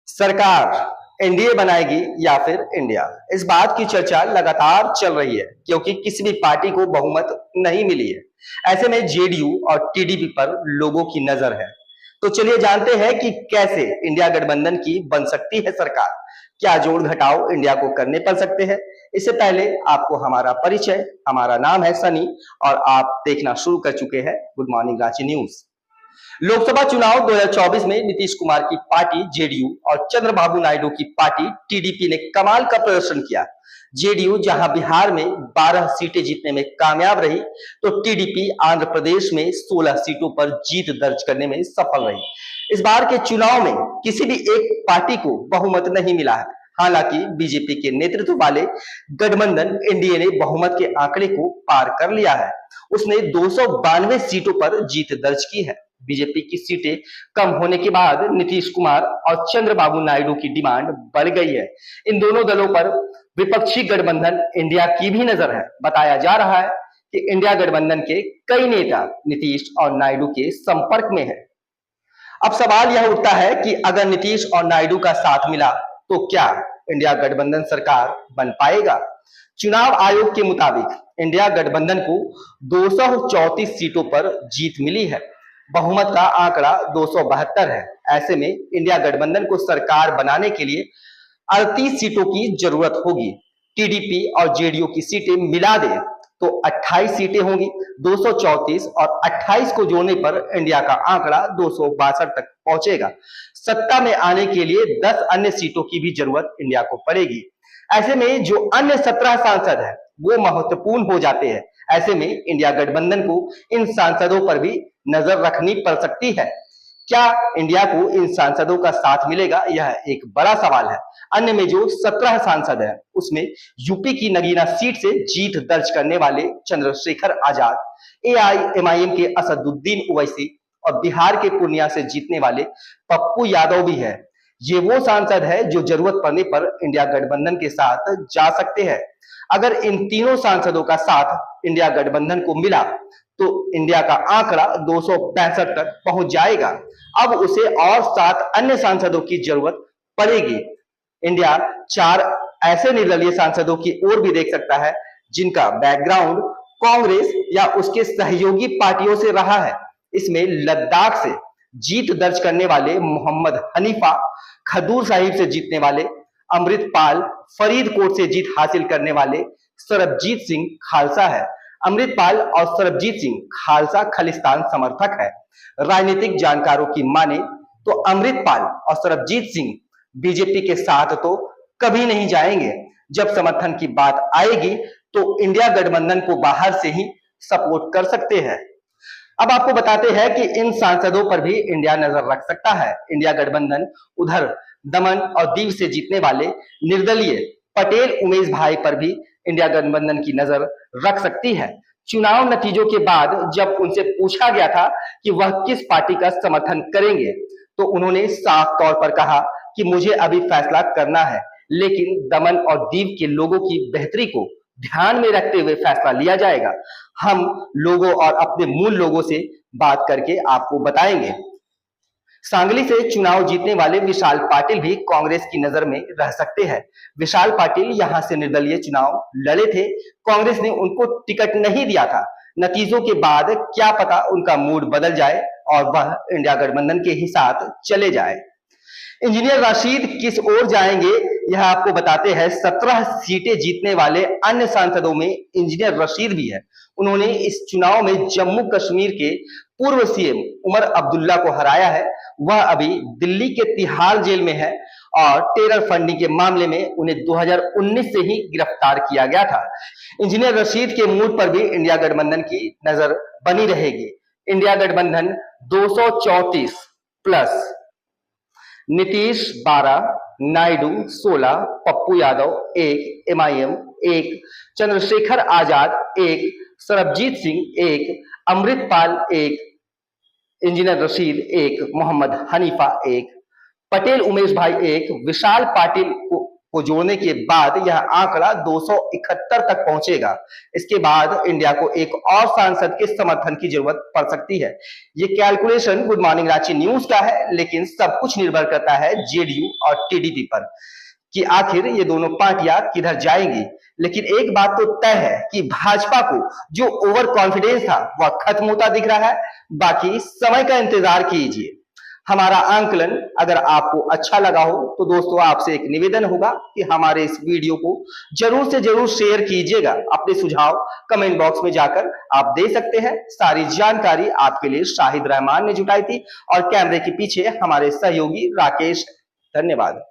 सरकार एनडीए बनाएगी या फिर इंडिया, इस बात की चर्चा लगातार चल रही है क्योंकि किसी भी पार्टी को बहुमत नहीं मिली है। ऐसे में जेडीयू और टीडीपी पर लोगों की नजर है। तो चलिए जानते हैं कि कैसे इंडिया गठबंधन की बन सकती है सरकार, क्या जोड़ घटाव इंडिया को करने पड़ सकते हैं। इससे पहले आपको हमारा परिचय, हमारा नाम है सनी और आप देखना शुरू कर चुके हैं good morning Ranchi news. Lok Sabha चुनाव 2024 में नीतीश कुमार की पार्टी जेडीयू और चंद्रबाबू नायडू की पार्टी टीडीपी ने कमाल का प्रदर्शन किया। जेडीयू जहां बिहार में 12 सीटें जीतने में कामयाब रही, तो टीडीपी आंध्र प्रदेश में 16 सीटों पर जीत दर्ज करने में सफल रही। इस बार के चुनाव में किसी भी एक पार्टी को बहुमत नहीं मिला है। हालांकि बीजेपी के नेतृत्व वाले गठबंधन एनडीए ने बहुमत के आंकड़े को पार कर लिया है। उसने 292 सीटों पर जीत दर्ज की है। बीजेपी की सीटें कम होने के बाद नीतीश कुमार और चंद्रबाबू नायडू की डिमांड बढ़ गई है। इन दोनों दलों पर विपक्षी गठबंधन इंडिया की भी नजर है। बताया जा रहा है कि इंडिया गठबंधन के कई नेता नीतीश और नायडू के संपर्क में है। अब सवाल यह उठता है कि अगर नीतीश और नायडू का साथ मिला तो क्या इंडिया गठबंधन सरकार बन पाएगा। चुनाव आयोग के मुताबिक इंडिया गठबंधन को 234 सीटों पर जीत मिली है। बहुमत का आंकड़ा 272 है। ऐसे में इंडिया गठबंधन को सरकार बनाने के लिए 38 सीटों की जरूरत होगी। टीडीपी और जेडीयू की सीटें मिला दे तो 28 सीटें होंगी। 234 और 28 को जोड़ने पर इंडिया का आंकड़ा 262 तक पहुंचेगा। सत्ता में आने के लिए 10 अन्य सीटों की भी जरूरत इंडिया को पड़ेगी। ऐसे में जो अन्य 17 सांसद हैं वो महत्वपूर्ण हो जाते हैं। ऐसे में इंडिया गठबंधन को इन सांसदों पर भी नजर रखनी पड़ सकती है। क्या इंडिया को इन सांसदों का साथ मिलेगा, यह एक बड़ा सवाल है। अन्य में जो 17 सांसद हैं उसमें यूपी की नगीना सीट से जीत दर्ज करने वाले चंद्रशेखर आजाद, एआईएमआईएम के असदुद्दीन ओवैसी और बिहार के पूर्णिया से जीतने वाले पप्पू यादव भी है। ये वो सांसद है जो जरूरत पड़ने पर इंडिया गठबंधन के साथ जा सकते हैं। अगर इन तीनों सांसदों का साथ इंडिया गठबंधन को मिला तो इंडिया का आंकड़ा 265 तक पहुंच जाएगा। अब उसे और 7 अन्य सांसदों की जरूरत पड़ेगी। इंडिया 4 ऐसे निर्दलीय सांसदों की ओर भी देख सकता है जिनका बैकग्राउंड कांग्रेस या उसके सहयोगी पार्टियों से रहा है। इसमें लद्दाख से जीत दर्ज करने वाले मोहम्मद हनीफा, खदूर साहिब से जीतने वाले अमृतपाल, फरीदकोट से जीत हासिल करने वाले सरबजीत सिंह खालसा है। अमृतपाल और सरबजीत सिंह खालसा खालिस्तान समर्थक है। राजनीतिक जानकारों की माने तो अमृतपाल और सरबजीत सिंह बीजेपी के साथ तो कभी नहीं जाएंगे। जब समर्थन की बात आएगी तो इंडिया गठबंधन को बाहर से ही सपोर्ट कर सकते हैं। अब आपको बताते हैं कि इन सांसदों पर भी इंडिया नजर रख सकता है। इंडिया गठबंधन उधर दमन और दीव से जीतने वाले निर्दलीय पटेल उमेश भाई पर भी इंडिया गठबंधन की नजर रख सकती है। चुनाव नतीजों के बाद जब उनसे पूछा गया था कि वह किस पार्टी का समर्थन करेंगे तो उन्होंने साफ तौर पर कहा कि मुझे अभी फैसला करना है, लेकिन दमन और दीव के लोगों की बेहतरी को ध्यान में रखते हुए फैसला लिया जाएगा। हम लोगों और अपने मूल लोगों से बात करके आपको बताएंगे। सांगली से चुनाव जीतने वाले विशाल पाटिल भी कांग्रेस की नजर में रह सकते हैं। विशाल पाटिल यहां से निर्दलीय चुनाव लड़े थे, कांग्रेस ने उनको टिकट नहीं दिया था। नतीजों के बाद क्या पता उनका मूड बदल जाए और वह इंडिया गठबंधन के ही साथ चले जाए। इंजीनियर रशीद किस ओर जाएंगे यह आपको बताते हैं। 17 सीटें जीतने वाले अन्य सांसदों में इंजीनियर रशीद भी है। उन्होंने इस चुनाव में जम्मू कश्मीर के पूर्व सीएम उमर अब्दुल्ला को हराया है। वह अभी दिल्ली के तिहाड़ जेल में है और टेरर फंडिंग के मामले में उन्हें 2019 से ही गिरफ्तार किया गया था। इंजीनियर रशीद के मूड पर भी इंडिया गठबंधन की नजर बनी रहेगी। इंडिया गठबंधन 234 plus Nitish 12, Naidu 16, Pappu Yadav 1, MIM 1, Chandrashekhar Azad 1, Sarabjit Singh 1, Amritpal 1, engineer Rashid 1, Mohammad Hanifa 1, Patel Umesh भाई 1, विशाल पाटिल को को जोड़ने के बाद यह आंकड़ा 271 तक पहुंचेगा। इसके बाद इंडिया को एक और सांसद के समर्थन की जरूरत पड़ सकती है। ये calculation good morning Ranchi news का है, लेकिन सब कुछ निर्भर करता है जेडीयू और टीडीपी पर कि आखिर ये दोनों पार्टियां किधर जाएंगी। लेकिन एक बात तो तय है कि भाजपा को जो ओवर कॉन्फिडेंस था वह खत्म होता दिख रहा है। बाकी समय का इंतजार कीजिए। हमारा आंकलन अगर आपको अच्छा लगा हो तो दोस्तों आपसे एक निवेदन होगा कि हमारे इस वीडियो को जरूर से जरूर शेयर कीजिएगा। अपने सुझाव कमेंट बॉक्स में जाकर आप दे सकते हैं। सारी जानकारी आपके लिए शाहिद रहमान ने जुटाई थी और कैमरे के पीछे हमारे सहयोगी राकेश। धन्यवाद।